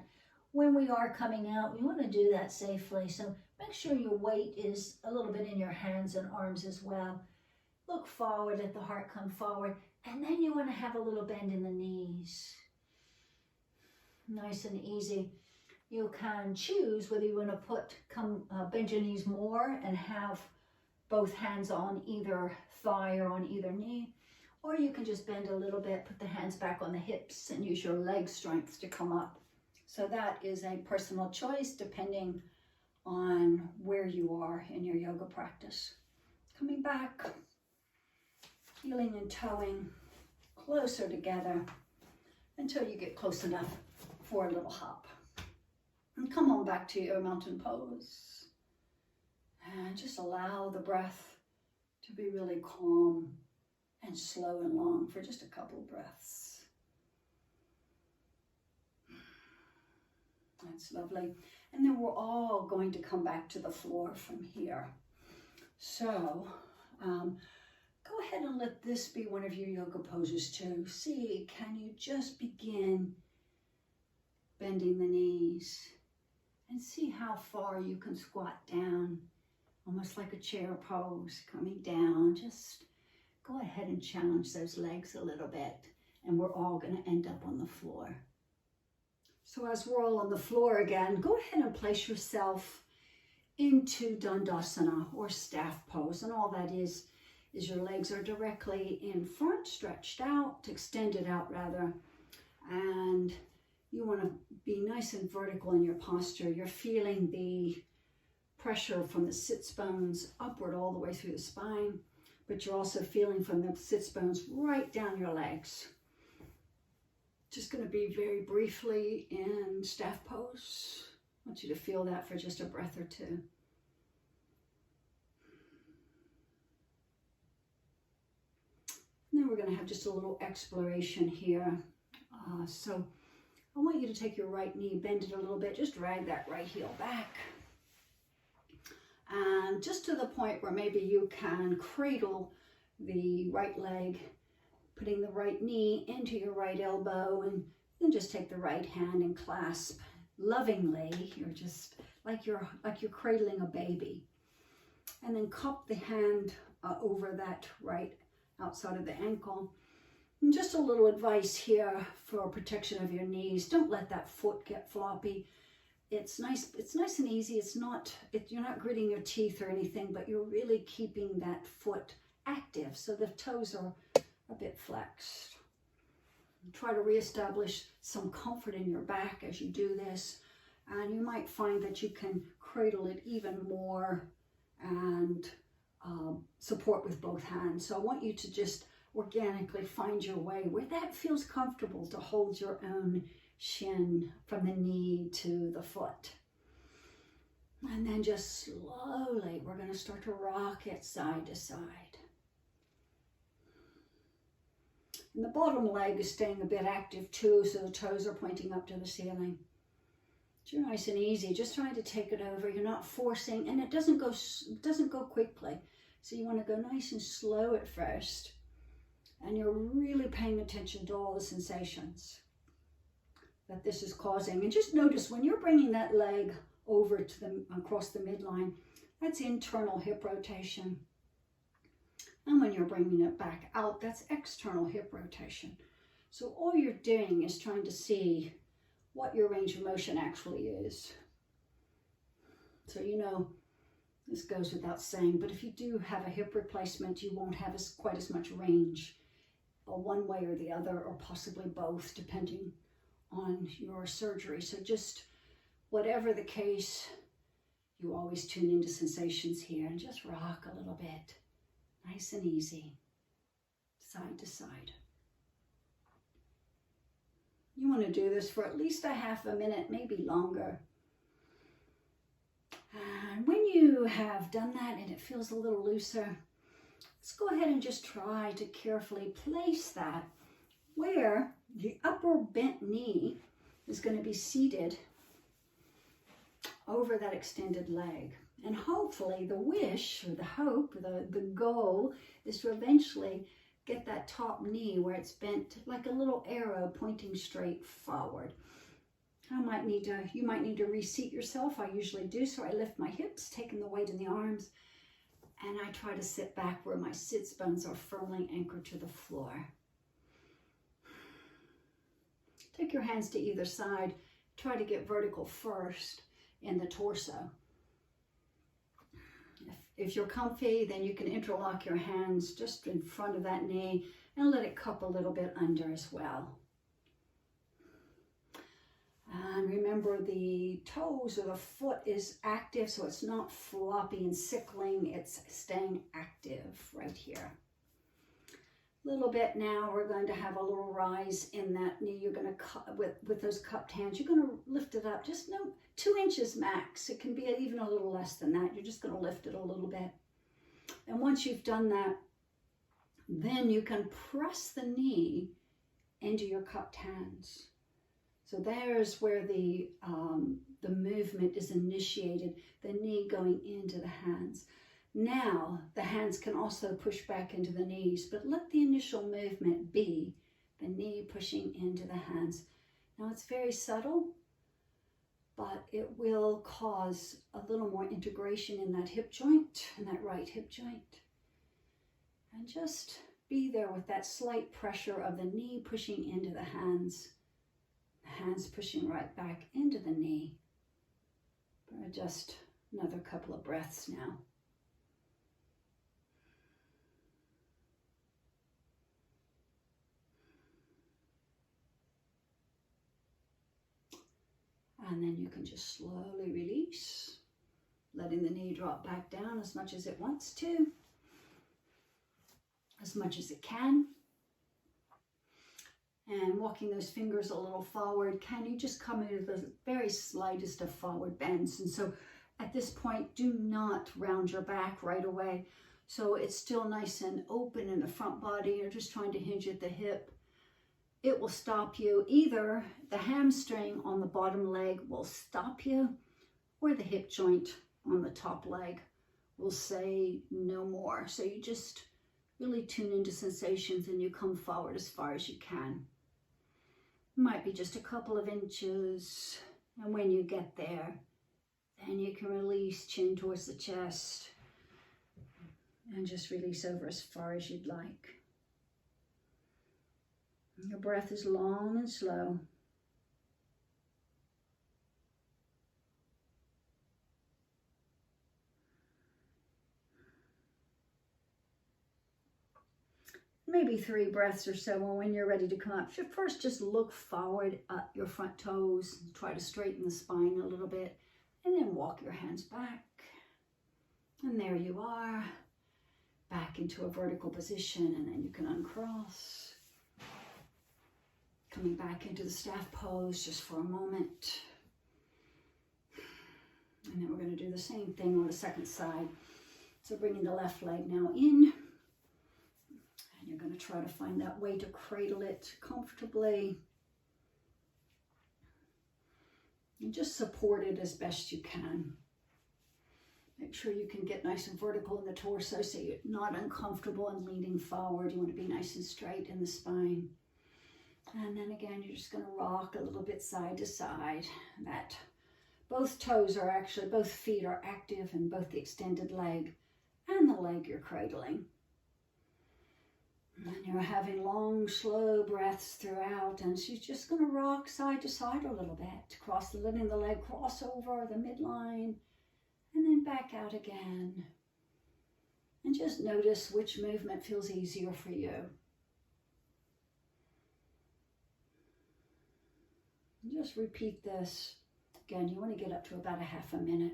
When we are coming out, we want to do that safely. So make sure your weight is a little bit in your hands and arms as well. Look forward, let the heart come forward. And then you want to have a little bend in the knees. Nice and easy. You can choose whether you want to bend your knees more and have both hands on either thigh or on either knee. Or you can just bend a little bit, put the hands back on the hips and use your leg strength to come up. So that is a personal choice depending on where you are in your yoga practice. Coming back, heeling and toeing closer together until you get close enough for a little hop. And come on back to your mountain pose. And just allow the breath to be really calm and slow and long for just a couple of breaths. That's lovely. And then we're all going to come back to the floor from here. So go ahead and let this be one of your yoga poses too. See, can you just begin bending the knees and see how far you can squat down, almost like a chair pose, coming down. Just go ahead and challenge those legs a little bit, and we're all going to end up on the floor. So as we're all on the floor again, go ahead and place yourself into Dandasana or staff pose. And all that is your legs are directly in front, stretched out, extended out rather. And you want to be nice and vertical in your posture. You're feeling the pressure from the sits bones upward all the way through the spine, but you're also feeling from the sits bones right down your legs. Just going to be very briefly in staff pose. I want you to feel that for just a breath or two. And then we're going to have just a little exploration here. So I want you to take your right knee, bend it a little bit, just drag that right heel back. And just to the point where maybe you can cradle the right leg, putting the right knee into your right elbow, and then just take the right hand and clasp lovingly. You're just like you're cradling a baby. And then cup the hand over that right outside of the ankle. And just a little advice here for protection of your knees. Don't let that foot get floppy. It's nice and easy. You're not gritting your teeth or anything, but you're really keeping that foot active. So the toes are a bit flexed. Try to reestablish some comfort in your back as you do this. And you might find that you can cradle it even more and support with both hands. So I want you to just organically find your way where that feels comfortable to hold your own shin from the knee to the foot. And then just slowly, we're going to start to rock it side to side. And the bottom leg is staying a bit active too, so the toes are pointing up to the ceiling. You're nice and easy, just trying to take it over. You're not forcing, and it doesn't go quickly. So you want to go nice and slow at first, and you're really paying attention to all the sensations that this is causing. And just notice when you're bringing that leg over to the across the midline, that's internal hip rotation. And when you're bringing it back out, that's external hip rotation. So all you're doing is trying to see what your range of motion actually is. So you know, this goes without saying, but if you do have a hip replacement, you won't have quite as much range, or one way or the other, or possibly both, depending on your surgery. So just whatever the case, you always tune into sensations here and just rock a little bit, nice and easy, side to side. You want to do this for at least a half a minute, maybe longer. And when you have done that and it feels a little looser, let's go ahead and just try to carefully place that where the upper bent knee is going to be seated over that extended leg. And hopefully the wish, or the hope, the goal is to eventually get that top knee where it's bent like a little arrow pointing straight forward. You might need to reseat yourself. I usually do, so I lift my hips, taking the weight in the arms, and I try to sit back where my sits bones are firmly anchored to the floor. Take your hands to either side. Try to get vertical first in the torso. If you're comfy, then you can interlock your hands just in front of that knee and let it cup a little bit under as well. And remember, the toes or the foot is active, so it's not floppy and sickling, it's staying active right here. A little bit now, we're going to have a little rise in that knee. You're going to cut with those cupped hands. You're going to lift it up, just 2 inches max. It can be even a little less than that. You're just going to lift it a little bit. And once you've done that, then you can press the knee into your cupped hands. So there's where the movement is initiated, the knee going into the hands. Now, the hands can also push back into the knees, but let the initial movement be the knee pushing into the hands. Now, it's very subtle, but it will cause a little more integration in that hip joint, in that right hip joint. And just be there with that slight pressure of the knee pushing into the hands pushing right back into the knee. For just another couple of breaths now. And then you can just slowly release, letting the knee drop back down as much as it wants to, as much as it can. And walking those fingers a little forward, can you just come into the very slightest of forward bends? And so at this point, do not round your back right away. So it's still nice and open in the front body. You're just trying to hinge at the hip. It will stop you. Either the hamstring on the bottom leg will stop you, or the hip joint on the top leg will say no more. So you just really tune into sensations and you come forward as far as you can. Might be just a couple of inches. And when you get there, then you can release chin towards the chest and just release over as far as you'd like. Your breath is long and slow. Maybe 3 breaths or so, and when you're ready to come up, first just look forward at your front toes, try to straighten the spine a little bit, and then walk your hands back. And there you are, back into a vertical position, and then you can uncross. Coming back into the staff pose just for a moment. And then we're going to do the same thing on the second side. So bringing the left leg now in. And you're going to try to find that way to cradle it comfortably. And just support it as best you can. Make sure you can get nice and vertical in the torso so you're not uncomfortable and leaning forward. You want to be nice and straight in the spine. And then again, you're just going to rock a little bit side to side. That both toes are actually, both feet are active in both the extended leg and the leg you're cradling. And you're having long, slow breaths throughout, and she's just going to rock side to side a little bit, letting the leg cross over the midline, and then back out again. And just notice which movement feels easier for you. And just repeat this. Again, you want to get up to about a half a minute.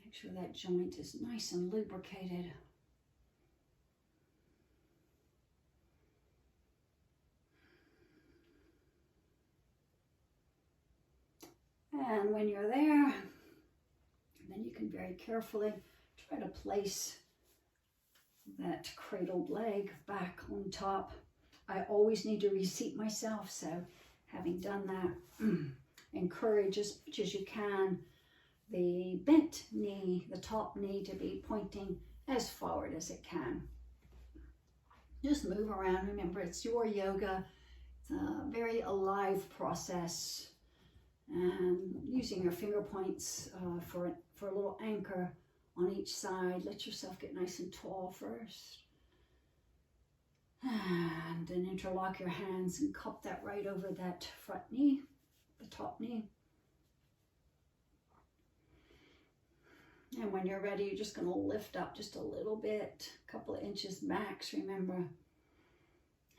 Make sure that joint is nice and lubricated. And when you're there, then you can very carefully try to place that cradled leg back on top. I always need to reseat myself, so having done that, encourage as much as you can the bent knee, the top knee, to be pointing as forward as it can. Just move around. Remember, it's your yoga. It's a very alive process. And using your finger points for a little anchor on each side. Let yourself get nice and tall first. And then interlock your hands and cup that right over that front knee, the top knee. And when you're ready, you're just going to lift up just a little bit, a couple of inches max, remember.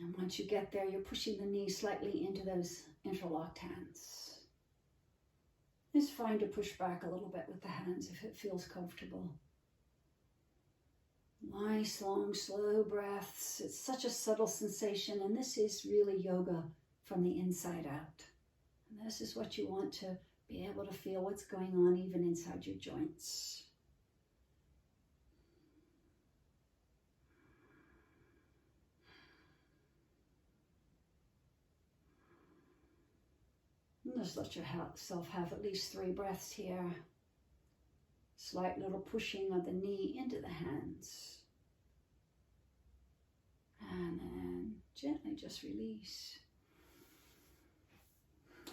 And once you get there, you're pushing the knee slightly into those interlocked hands. It's fine to push back a little bit with the hands if it feels comfortable. Nice, long, slow breaths. It's such a subtle sensation, and this is really yoga from the inside out. And this is what you want to be able to feel what's going on even inside your joints. Just let yourself have at least 3 breaths here. Slight little pushing of the knee into the hands. And then gently just release.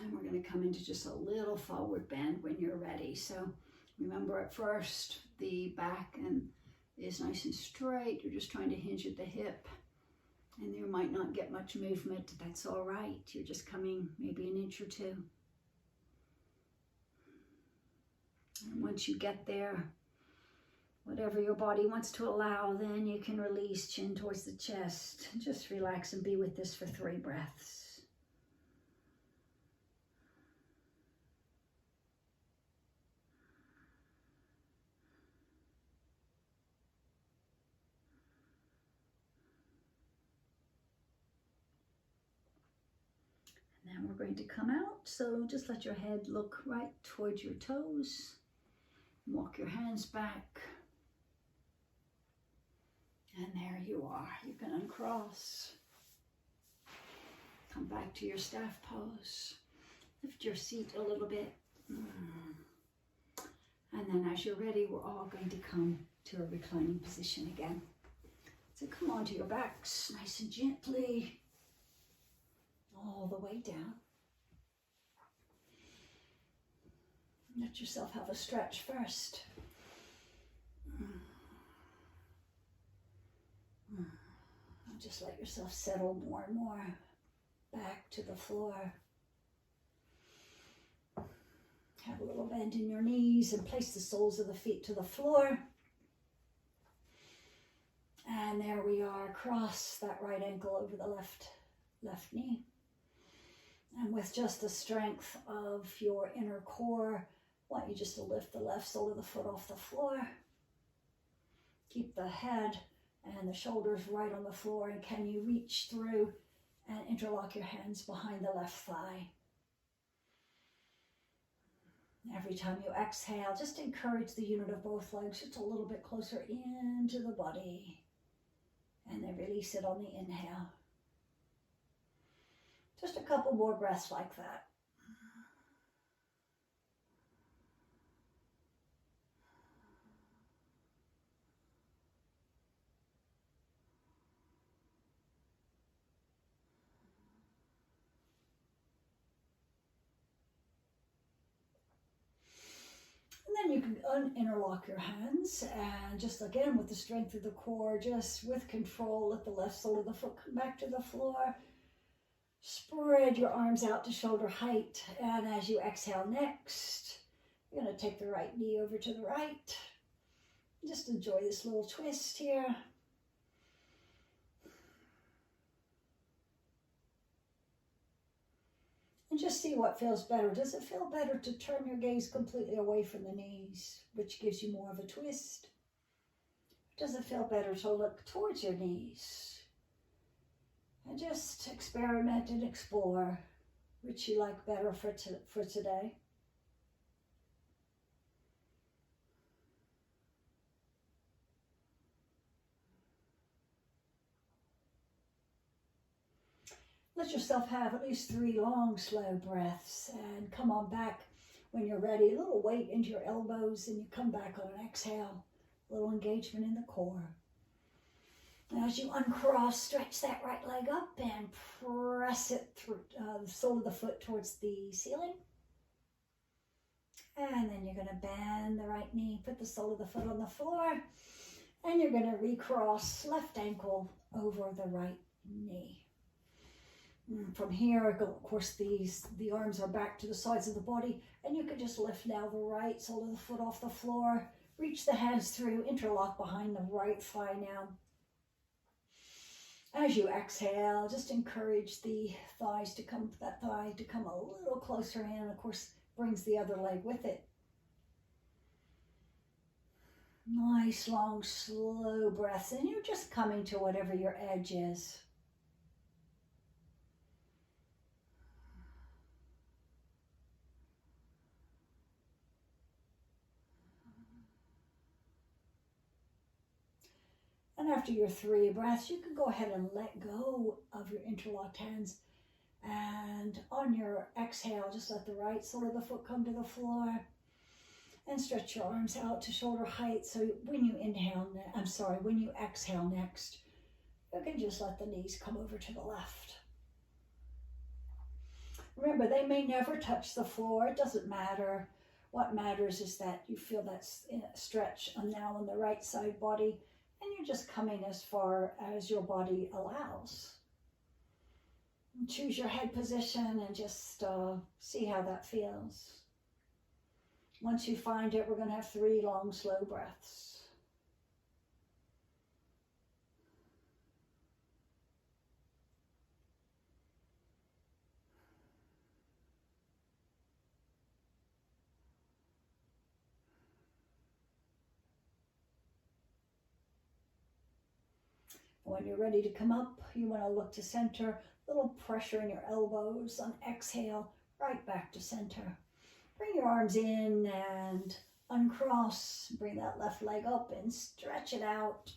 And we're going to come into just a little forward bend when you're ready. So remember, at first, the back is nice and straight. You're just trying to hinge at the hip. And you might not get much movement. That's all right. You're just coming maybe an inch or 2. And once you get there, whatever your body wants to allow, then you can release, chin towards the chest. Just relax and be with this for 3 breaths. And then we're going to come out. So just let your head look right towards your toes. Walk your hands back. And there you are. You can uncross. Come back to your staff pose. Lift your seat a little bit. And then as you're ready, we're all going to come to a reclining position again. So come onto your backs, nice and gently, all the way down. Let yourself have a stretch first. And just let yourself settle more and more back to the floor. Have a little bend in your knees and place the soles of the feet to the floor. And there we are. Cross that right ankle over the left knee. And with just the strength of your inner core, I want you just to lift the left sole of the foot off the floor. Keep the head and the shoulders right on the floor. And can you reach through and interlock your hands behind the left thigh? Every time you exhale, just encourage the unit of both legs just a little bit closer into the body. And then release it on the inhale. Just a couple more breaths like that. Interlock your hands, and just again with the strength of the core, just with control, let the left sole of the foot come back to the floor. Spread your arms out to shoulder height, and as you exhale next, you're going to take the right knee over to the right. Just enjoy this little twist here. And just see what feels better. Does it feel better to turn your gaze completely away from the knees, which gives you more of a twist? Does it feel better to look towards your knees? And just experiment and explore which you like better for today. Let yourself have at least 3 long, slow breaths, and come on back when you're ready. A little weight into your elbows, and you come back on an exhale. A little engagement in the core. And as you uncross, stretch that right leg up and press it through the sole of the foot towards the ceiling. And then you're going to bend the right knee, put the sole of the foot on the floor, and you're going to recross left ankle over the right knee. From here, of course, the arms are back to the sides of the body, and you can just lift now the right sole of the foot off the floor. Reach the hands through, interlock behind the right thigh now. As you exhale, just encourage the thigh to come a little closer in, and of course, brings the other leg with it. Nice, long, slow breaths, and you're just coming to whatever your edge is. And after your 3 breaths, you can go ahead and let go of your interlocked hands. And on your exhale, just let the right sole of the foot come to the floor. And stretch your arms out to shoulder height. So when you exhale next, you can just let the knees come over to the left. Remember, they may never touch the floor. It doesn't matter. What matters is that you feel that stretch now on the right side body. And you're just coming as far as your body allows. And choose your head position and just see how that feels. Once you find it, we're going to have 3 long, slow breaths. When you're ready to come up, you want to look to center, little pressure in your elbows. On exhale, right back to center. Bring your arms in and uncross. Bring that left leg up and stretch it out.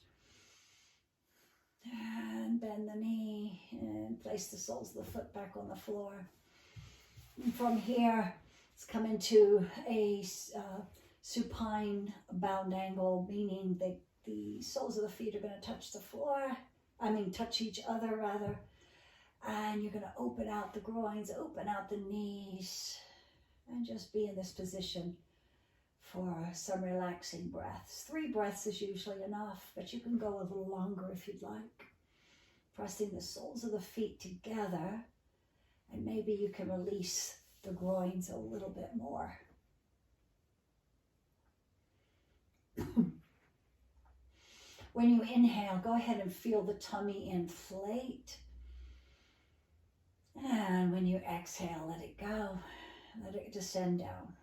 And bend the knee and place the soles of the foot back on the floor. And from here, let's come into a supine bound angle, meaning that the soles of the feet are going to touch the floor. Touch each other rather. And you're going to open out the groins, open out the knees, and just be in this position for some relaxing breaths. 3 breaths is usually enough, but you can go a little longer if you'd like. Pressing the soles of the feet together, and maybe you can release the groins a little bit more. When you inhale, go ahead and feel the tummy inflate. And when you exhale, let it go. Let it descend down.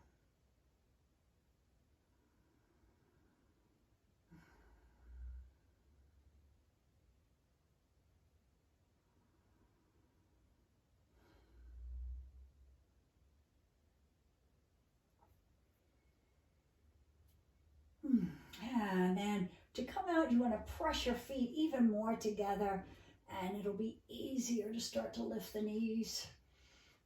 And then to come out, you want to press your feet even more together, and it'll be easier to start to lift the knees.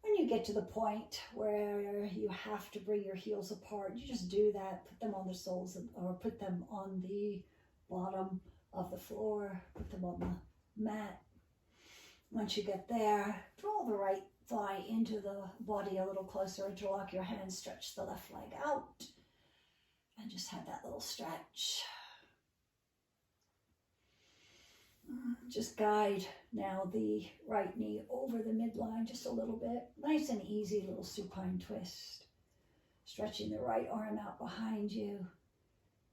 When you get to the point where you have to bring your heels apart, you just do that. Put them on the soles or put them on the bottom of the floor. Put them on the mat. Once you get there, draw the right thigh into the body a little closer. Interlock your hands. Stretch the left leg out. And just have that little stretch. Just guide now the right knee over the midline just a little bit. Nice and easy little supine twist. Stretching the right arm out behind you.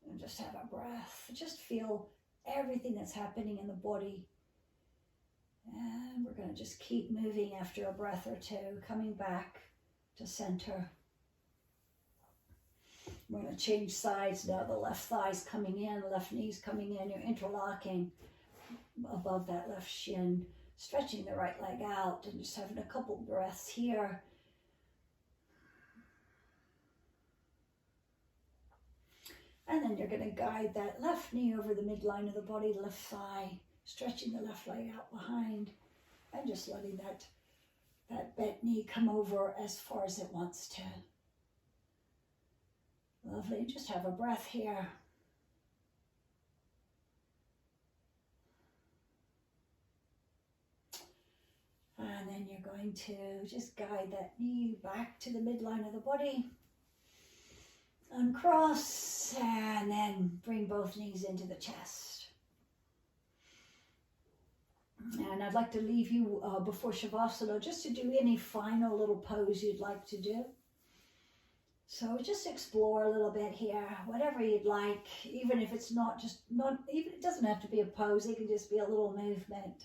And just have a breath. Just feel everything that's happening in the body. And we're going to just keep moving after a breath or two, coming back to center. We're going to change sides now. The left thigh's coming in, the left knee's coming in. You're interlocking above that left shin, stretching the right leg out and just having a couple breaths here. And then you're going to guide that left knee over the midline of the body, left thigh, stretching the left leg out behind and just letting that bent knee come over as far as it wants to. Lovely. Just have a breath here. And then you're going to just guide that knee back to the midline of the body. Uncross and then bring both knees into the chest. And I'd like to leave you before Savasana just to do any final little pose you'd like to do. So just explore a little bit here, whatever you'd like, even if it's even it doesn't have to be a pose, it can just be a little movement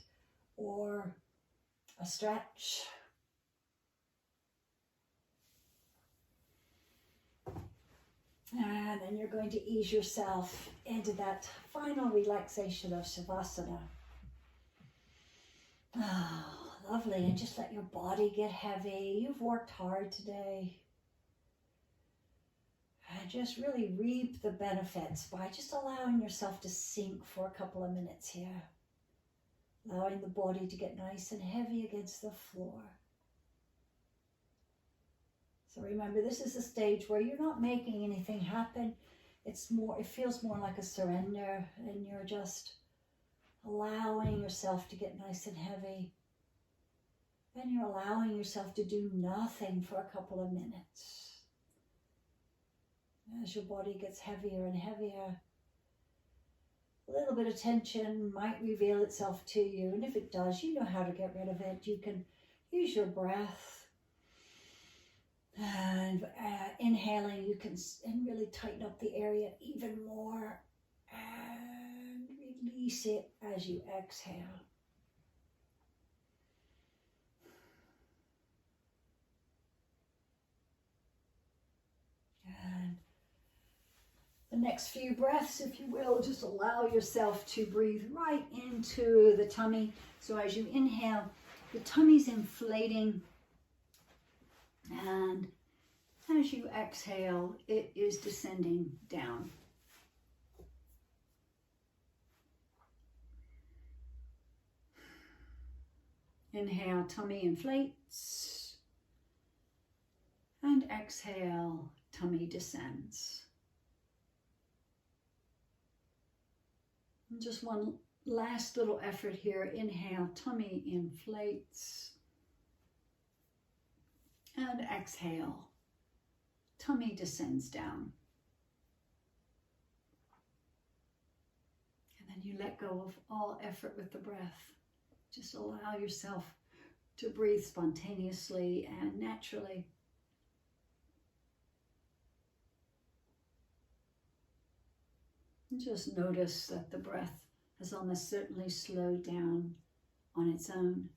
or a stretch. And then you're going to ease yourself into that final relaxation of Savasana. Oh, lovely. And just let your body get heavy. You've worked hard today. And just really reap the benefits by just allowing yourself to sink for a couple of minutes here. Allowing the body to get nice and heavy against the floor. So remember, this is a stage where you're not making anything happen. It feels more like a surrender, and you're just allowing yourself to get nice and heavy. And you're allowing yourself to do nothing for a couple of minutes. As your body gets heavier and heavier, a little bit of tension might reveal itself to you. And if it does, you know how to get rid of it. You can use your breath. And inhaling, you can really tighten up the area even more. And release it as you exhale. And the next few breaths, if you will, just allow yourself to breathe right into the tummy. So as you inhale, the tummy's inflating. And as you exhale, it is descending down. Inhale, tummy inflates. And exhale, tummy descends. And just one last little effort here. Inhale, tummy inflates. And exhale, tummy descends down. And then you let go of all effort with the breath. Just allow yourself to breathe spontaneously and naturally. And just notice that the breath has almost certainly slowed down on its own.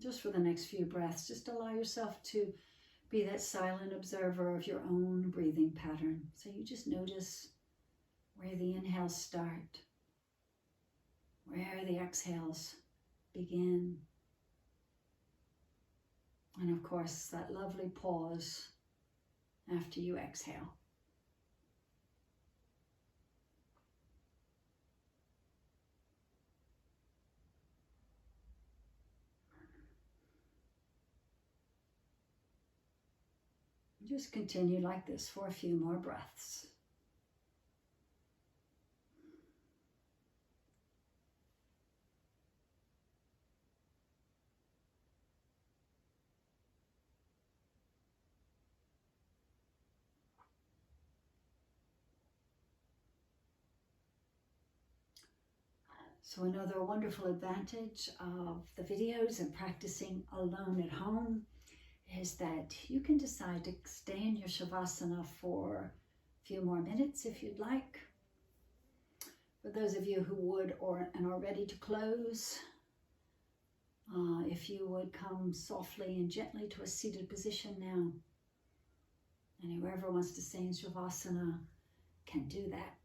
Just for the next few breaths, just allow yourself to be that silent observer of your own breathing pattern. So you just notice where the inhales start, where the exhales begin. And of course, that lovely pause after you exhale. Just continue like this for a few more breaths. So another wonderful advantage of the videos and practicing alone at home is that you can decide to stay in your Savasana for a few more minutes if you'd like. For those of you who would and are ready to close, if you would come softly and gently to a seated position now. And whoever wants to stay in Savasana can do that.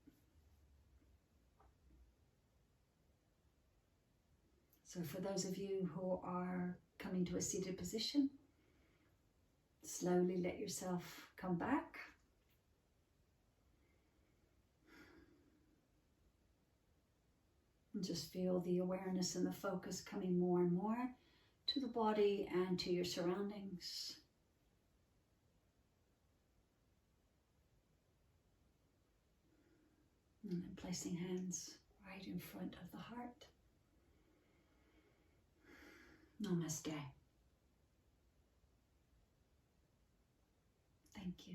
So for those of you who are coming to a seated position, slowly let yourself come back. And just feel the awareness and the focus coming more and more to the body and to your surroundings. And then placing hands right in front of the heart. Namaste. Thank you.